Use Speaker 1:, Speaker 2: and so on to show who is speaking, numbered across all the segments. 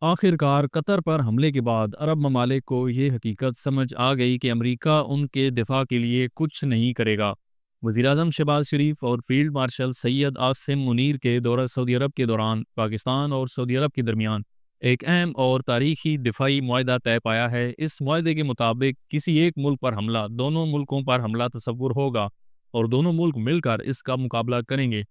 Speaker 1: آخر کار قطر پر حملے کے بعد عرب ممالک کو یہ حقیقت سمجھ آ گئی کہ امریکہ ان کے دفاع کے لیے کچھ نہیں کرے گا۔ وزیراعظم شہباز شریف اور فیلڈ مارشل سید عاصم منیر کے دورہ سعودی عرب کے دوران پاکستان اور سعودی عرب کے درمیان ایک اہم اور تاریخی دفاعی معاہدہ طے پایا ہے۔ اس معاہدے کے مطابق کسی ایک ملک پر حملہ دونوں ملکوں پر حملہ تصور ہوگا اور دونوں ملک مل کر اس کا مقابلہ کریں گے۔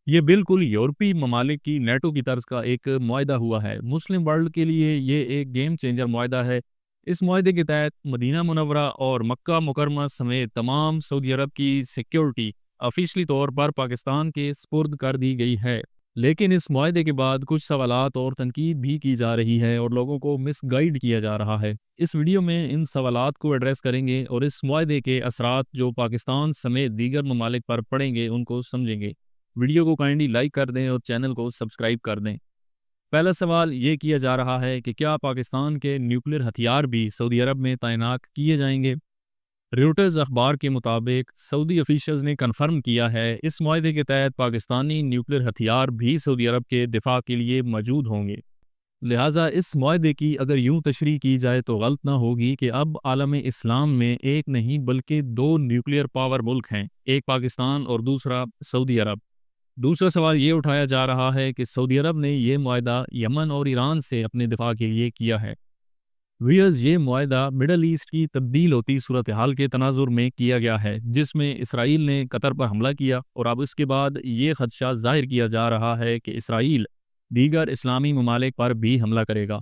Speaker 1: یہ بالکل یورپی ممالک کی نیٹو کی طرز کا ایک معاہدہ ہوا ہے۔ مسلم ورلڈ کے لیے یہ ایک گیم چینجر معاہدہ ہے۔ اس معاہدے کے تحت مدینہ منورہ اور مکہ مکرمہ سمیت تمام سعودی عرب کی سیکیورٹی آفیشلی طور پر پاکستان کے سپرد کر دی گئی ہے۔ لیکن اس معاہدے کے بعد کچھ سوالات اور تنقید بھی کی جا رہی ہے اور لوگوں کو مس گائیڈ کیا جا رہا ہے۔ اس ویڈیو میں ان سوالات کو ایڈریس کریں گے اور اس معاہدے کے اثرات جو پاکستان سمیت دیگر ممالک پر پڑیں گے ان کو سمجھیں گے۔ ویڈیو کو کائنڈلی لائک کر دیں اور چینل کو سبسکرائب کر دیں۔ پہلا سوال یہ کیا جا رہا ہے کہ کیا پاکستان کے نیوکلیر ہتھیار بھی سعودی عرب میں تعینات کیے جائیں گے؟ ریوٹرز اخبار کے مطابق سعودی افیشلز نے کنفرم کیا ہے اس معاہدے کے تحت پاکستانی نیوکلیر ہتھیار بھی سعودی عرب کے دفاع کے لیے موجود ہوں گے۔ لہٰذا اس معاہدے کی اگر یوں تشریح کی جائے تو غلط نہ ہوگی کہ اب عالم اسلام میں ایک نہیں بلکہ دو نیوکلیر پاور ملک ہیں، ایک پاکستان اور دوسرا سعودی عرب۔ دوسرا سوال یہ اٹھایا جا رہا ہے کہ سعودی عرب نے یہ معاہدہ یمن اور ایران سے اپنے دفاع کے لیے کیا ہے۔ یہ معاہدہ مڈل ایسٹ کی تبدیل ہوتی صورتحال کے تناظر میں کیا گیا ہے، جس میں اسرائیل نے قطر پر حملہ کیا اور اب اس کے بعد یہ خدشہ ظاہر کیا جا رہا ہے کہ اسرائیل دیگر اسلامی ممالک پر بھی حملہ کرے گا۔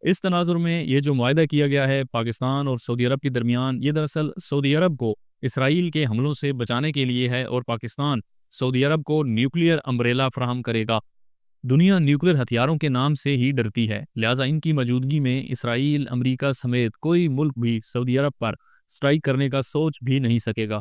Speaker 1: اس تناظر میں یہ جو معاہدہ کیا گیا ہے پاکستان اور سعودی عرب کے درمیان، یہ دراصل سعودی عرب کو اسرائیل کے حملوں سے بچانے کے لیے ہے اور پاکستان سعودی عرب کو نیوکلیر امبریلا فراہم کرے گا۔ دنیا نیوکلیر ہتھیاروں کے نام سے ہی ڈرتی ہے، لہٰذا ان کی موجودگی میں اسرائیل، امریکہ سمیت کوئی ملک بھی سعودی عرب پر سٹرائک کرنے کا سوچ بھی نہیں سکے گا۔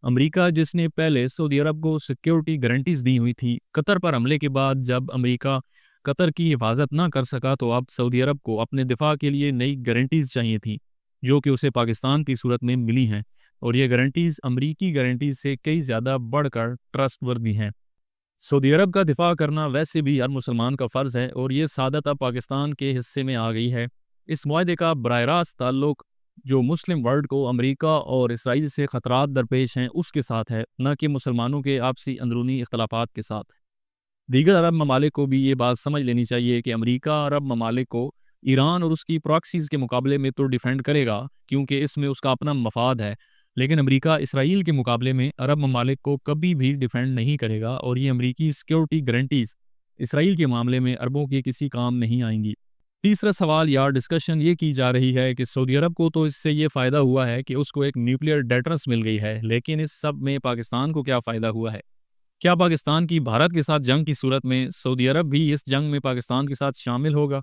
Speaker 1: امریکہ جس نے پہلے سعودی عرب کو سیکیورٹی گارنٹیز دی ہوئی تھی، قطر پر حملے کے بعد جب امریکہ قطر کی حفاظت نہ کر سکا تو اب سعودی عرب کو اپنے دفاع کے لیے نئی گارنٹیز چاہیے تھیں، جو کہ اسے پاکستان کی صورت میں ملی ہیں، اور یہ گارنٹیز امریکی گارنٹیز سے کئی زیادہ بڑھ کر ٹرسٹ وردی ہیں۔ سعودی عرب کا دفاع کرنا ویسے بھی ہر مسلمان کا فرض ہے اور یہ سعادت اب پاکستان کے حصے میں آ گئی ہے۔ اس معاہدے کا براہ راست تعلق جو مسلم ورلڈ کو امریکہ اور اسرائیل سے خطرات درپیش ہیں اس کے ساتھ ہے، نہ کہ مسلمانوں کے آپسی اندرونی اختلافات کے ساتھ۔ دیگر عرب ممالک کو بھی یہ بات سمجھ لینی چاہیے کہ امریکہ عرب ممالک کو ایران اور اس کی پراکسیز کے مقابلے میں تو ڈیفینڈ کرے گا کیونکہ اس میں اس کا اپنا مفاد ہے، لیکن امریکہ اسرائیل کے مقابلے میں عرب ممالک کو کبھی بھی ڈیفینڈ نہیں کرے گا، اور یہ امریکی سیکیورٹی گارنٹیز اسرائیل کے معاملے میں عربوں کے کسی کام نہیں آئیں گی۔ تیسرا سوال یا ڈسکشن یہ کی جا رہی ہے کہ سعودی عرب کو تو اس سے یہ فائدہ ہوا ہے کہ اس کو ایک نیوکلیر ڈیٹرنس مل گئی ہے، لیکن اس سب میں پاکستان کو کیا فائدہ ہوا ہے؟ کیا پاکستان کی بھارت کے ساتھ جنگ کی صورت میں سعودی عرب بھی اس جنگ میں پاکستان کے ساتھ شامل ہوگا؟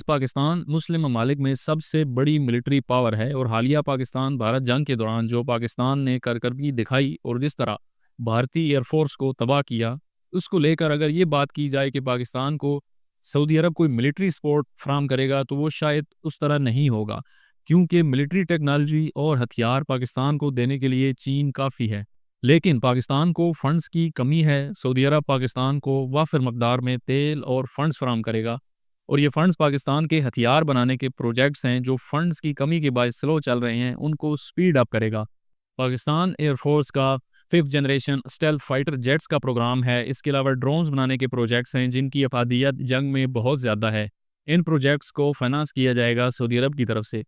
Speaker 1: پاکستان مسلم ممالک میں سب سے بڑی ملٹری پاور ہے اور حالیہ پاکستان بھارت جنگ کے دوران جو پاکستان نے کارکردگی دکھائی اور جس طرح بھارتی ایئر فورس کو تباہ کیا، اس کو لے کر اگر یہ بات کی جائے کہ پاکستان کو سعودی عرب کوئی ملٹری سپورٹ فراہم کرے گا تو وہ شاید اس طرح نہیں ہوگا، کیونکہ ملٹری ٹیکنالوجی اور ہتھیار پاکستان کو دینے کے لیے چین کافی ہے، لیکن پاکستان کو فنڈز کی کمی ہے۔ سعودی عرب پاکستان کو وافر مقدار میں تیل اور فنڈز فراہم کرے گا، اور یہ فنڈز پاکستان کے ہتھیار بنانے کے پروجیکٹس ہیں جو فنڈز کی کمی کے باعث سلو چل رہے ہیں، ان کو سپیڈ اپ کرے گا۔ پاکستان ایئر فورس کا 5th generation stealth fighter jets کا پروگرام ہے، اس کے علاوہ ڈرونز بنانے کے پروجیکٹس ہیں جن کی افادیت جنگ میں بہت زیادہ ہے۔ ان پروجیکٹس کو فائنانس کیا جائے گا سعودی عرب کی طرف سے۔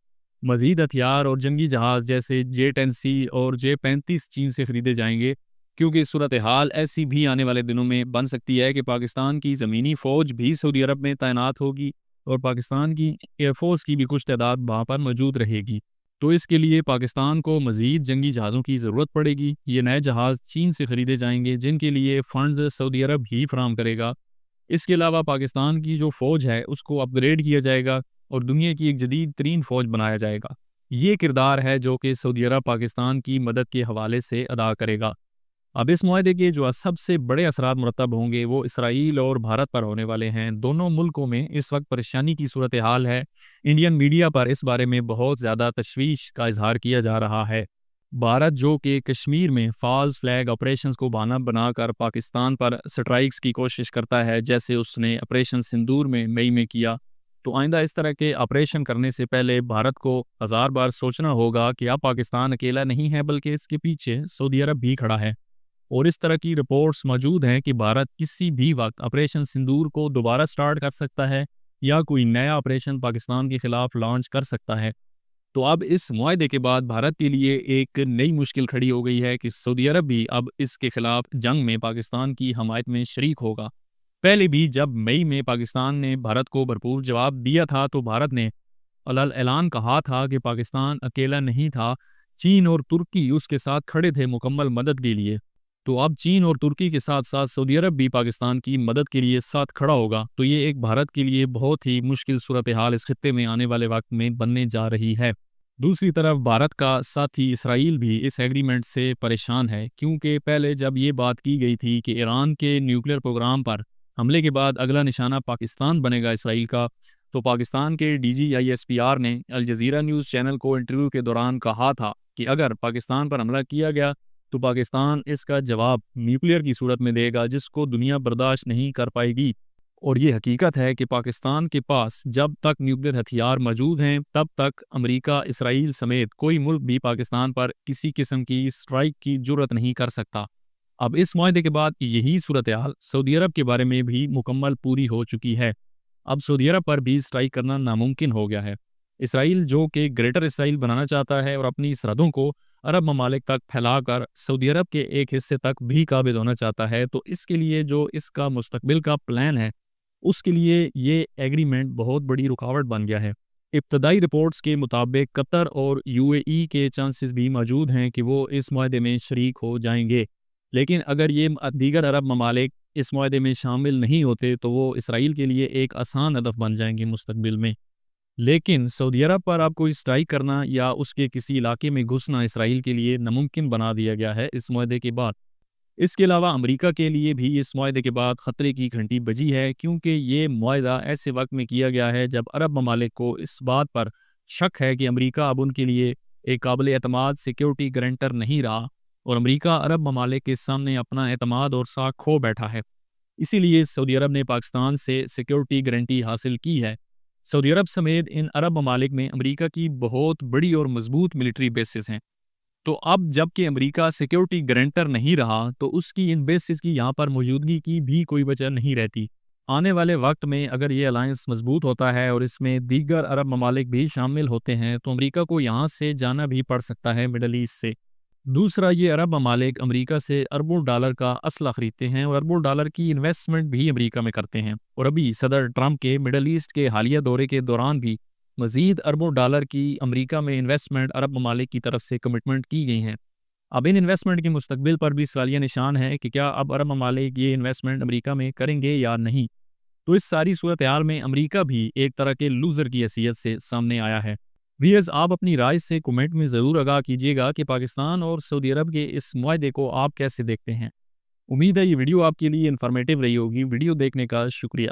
Speaker 1: مزید ہتھیار اور جنگی جہاز جیسے J-10C اور J-35 چین سے خریدے جائیں گے، کیونکہ صورتحال ایسی بھی آنے والے دنوں میں بن سکتی ہے کہ پاکستان کی زمینی فوج بھی سعودی عرب میں تعینات ہوگی اور پاکستان کی ایئر فورس کی بھی کچھ تعداد وہاں پر موجود رہے گی، تو اس کے لیے پاکستان کو مزید جنگی جہازوں کی ضرورت پڑے گی۔ یہ نئے جہاز چین سے خریدے جائیں گے جن کے لیے فنڈز سعودی عرب ہی فراہم کرے گا۔ اس کے علاوہ پاکستان کی جو فوج ہے اس کو اپ گریڈ کیا جائے گا اور دنیا کی ایک جدید ترین فوج بنایا جائے گا۔ یہ کردار ہے جو کہ سعودی عرب پاکستان کی مدد کے حوالے سے ادا کرے گا۔ اب اس معاہدے کے جو سب سے بڑے اثرات مرتب ہوں گے وہ اسرائیل اور بھارت پر ہونے والے ہیں۔ دونوں ملکوں میں اس وقت پریشانی کی صورتحال ہے۔ انڈین میڈیا پر اس بارے میں بہت زیادہ تشویش کا اظہار کیا جا رہا ہے۔ بھارت جو کہ کشمیر میں فالس فلیگ آپریشنز کو بہانہ بنا کر پاکستان پر سٹرائکس کی کوشش کرتا ہے، جیسے اس نے آپریشن سندور میں مئی میں کیا، تو آئندہ اس طرح کے آپریشن کرنے سے پہلے بھارت کو ہزار بار سوچنا ہوگا کہ اب پاکستان اکیلا نہیں ہے بلکہ اس کے پیچھے سعودی عرب بھی کھڑا ہے۔ اور اس طرح کی رپورٹس موجود ہیں کہ بھارت کسی بھی وقت آپریشن سندور کو دوبارہ سٹارٹ کر سکتا ہے یا کوئی نیا آپریشن پاکستان کے خلاف لانچ کر سکتا ہے۔ تو اب اس معاہدے کے بعد بھارت کے لیے ایک نئی مشکل کھڑی ہو گئی ہے کہ سعودی عرب بھی اب اس کے خلاف جنگ میں پاکستان کی حمایت میں شریک ہوگا۔ پہلے بھی جب مئی میں پاکستان نے بھارت کو بھرپور جواب دیا تھا تو بھارت نے علل اعلان کہا تھا کہ پاکستان اکیلا نہیں تھا، چین اور ترکی اس کے ساتھ کھڑے تھے مکمل مدد کے لیے۔ تو اب چین اور ترکی کے ساتھ ساتھ سعودی عرب بھی پاکستان کی مدد کے لیے ساتھ کھڑا ہوگا، تو یہ ایک بھارت کے لیے بہت ہی مشکل صورتحال اس خطے میں آنے والے وقت میں بننے جا رہی ہے۔ دوسری طرف بھارت کا ساتھی اسرائیل بھی اس ایگریمنٹ سے پریشان ہے، کیونکہ پہلے جب یہ بات کی گئی تھی کہ ایران کے نیوکلیر پروگرام پر حملے کے بعد اگلا نشانہ پاکستان بنے گا اسرائیل کا، تو پاکستان کے DGISPR نے الجزیرہ نیوز چینل کو انٹرویو کے دوران کہا تھا کہ اگر پاکستان پر حملہ کیا گیا تو پاکستان اس کا جواب نیوکلیر کی صورت میں دے گا جس کو دنیا برداشت نہیں کر پائے گی۔ اور یہ حقیقت ہے کہ پاکستان کے پاس جب تک نیوکلیر ہتھیار موجود ہیں تب تک امریکہ، اسرائیل سمیت کوئی ملک بھی پاکستان پر کسی قسم کی اسٹرائک کی جرت نہیں کر سکتا۔ اب اس معاہدے کے بعد یہی صورتحال سعودی عرب کے بارے میں بھی مکمل پوری ہو چکی ہے۔ اب سعودی عرب پر بھی اسٹرائک کرنا ناممکن ہو گیا ہے۔ اسرائیل جو کہ گریٹر اسرائیل بنانا چاہتا ہے اور اپنی سرحدوں کو عرب ممالک تک پھیلا کر سعودی عرب کے ایک حصے تک بھی قابض ہونا چاہتا ہے، تو اس کے لیے جو اس کا مستقبل کا پلان ہے اس کے لیے یہ ایگریمنٹ بہت بڑی رکاوٹ بن گیا ہے۔ ابتدائی رپورٹس کے مطابق قطر اور UAE کے چانسز بھی موجود ہیں کہ وہ اس معاہدے میں شریک ہو جائیں گے، لیکن اگر یہ دیگر عرب ممالک اس معاہدے میں شامل نہیں ہوتے تو وہ اسرائیل کے لیے ایک آسان ہدف بن جائیں گے مستقبل میں۔ لیکن سعودی عرب پر اب کوئی اسٹرائک کرنا یا اس کے کسی علاقے میں گھسنا اسرائیل کے لیے ناممکن بنا دیا گیا ہے اس معاہدے کے بعد۔ اس کے علاوہ امریکہ کے لیے بھی اس معاہدے کے بعد خطرے کی گھنٹی بجی ہے، کیونکہ یہ معاہدہ ایسے وقت میں کیا گیا ہے جب عرب ممالک کو اس بات پر شک ہے کہ امریکہ اب ان کے لیے ایک قابل اعتماد سیکیورٹی گارنٹر نہیں رہا، اور امریکہ عرب ممالک کے سامنے اپنا اعتماد اور ساکھ کھو بیٹھا ہے۔ اسی لیے سعودی عرب نے پاکستان سے سیکیورٹی گارنٹی حاصل کی ہے۔ سعودی عرب سمیت ان عرب ممالک میں امریکہ کی بہت بڑی اور مضبوط ملٹری بیسز ہیں، تو اب جب کہ امریکہ سیکیورٹی گارنٹر نہیں رہا تو اس کی ان بیسز کی یہاں پر موجودگی کی بھی کوئی وجہ نہیں رہتی۔ آنے والے وقت میں اگر یہ الائنس مضبوط ہوتا ہے اور اس میں دیگر عرب ممالک بھی شامل ہوتے ہیں تو امریکہ کو یہاں سے جانا بھی پڑ سکتا ہے مڈل ایسٹ سے۔ دوسرا، یہ عرب ممالک امریکہ سے اربوں ڈالر کا اسلحہ خریدتے ہیں اور اربوں ڈالر کی انویسٹمنٹ بھی امریکہ میں کرتے ہیں، اور ابھی صدر ٹرمپ کے مڈل ایسٹ کے حالیہ دورے کے دوران بھی مزید اربوں ڈالر کی امریکہ میں انویسٹمنٹ عرب ممالک کی طرف سے کمٹمنٹ کی گئی ہیں۔ اب ان انویسٹمنٹ کے مستقبل پر بھی سوالیہ نشان ہے کہ کیا اب عرب ممالک یہ انویسٹمنٹ امریکہ میں کریں گے یا نہیں۔ تو اس ساری صورتحال میں امریکہ بھی ایک طرح کے لوزر کی حیثیت سے سامنے آیا ہے۔ ویئرز، آپ اپنی رائے سے کمنٹ میں ضرور آگاہ کیجیے گا کہ پاکستان اور سعودی عرب کے اس معاہدے کو آپ کیسے دیکھتے ہیں۔ امید ہے یہ ویڈیو آپ کے لیے انفارمیٹیو رہی ہوگی۔ ویڈیو دیکھنے کا شکریہ۔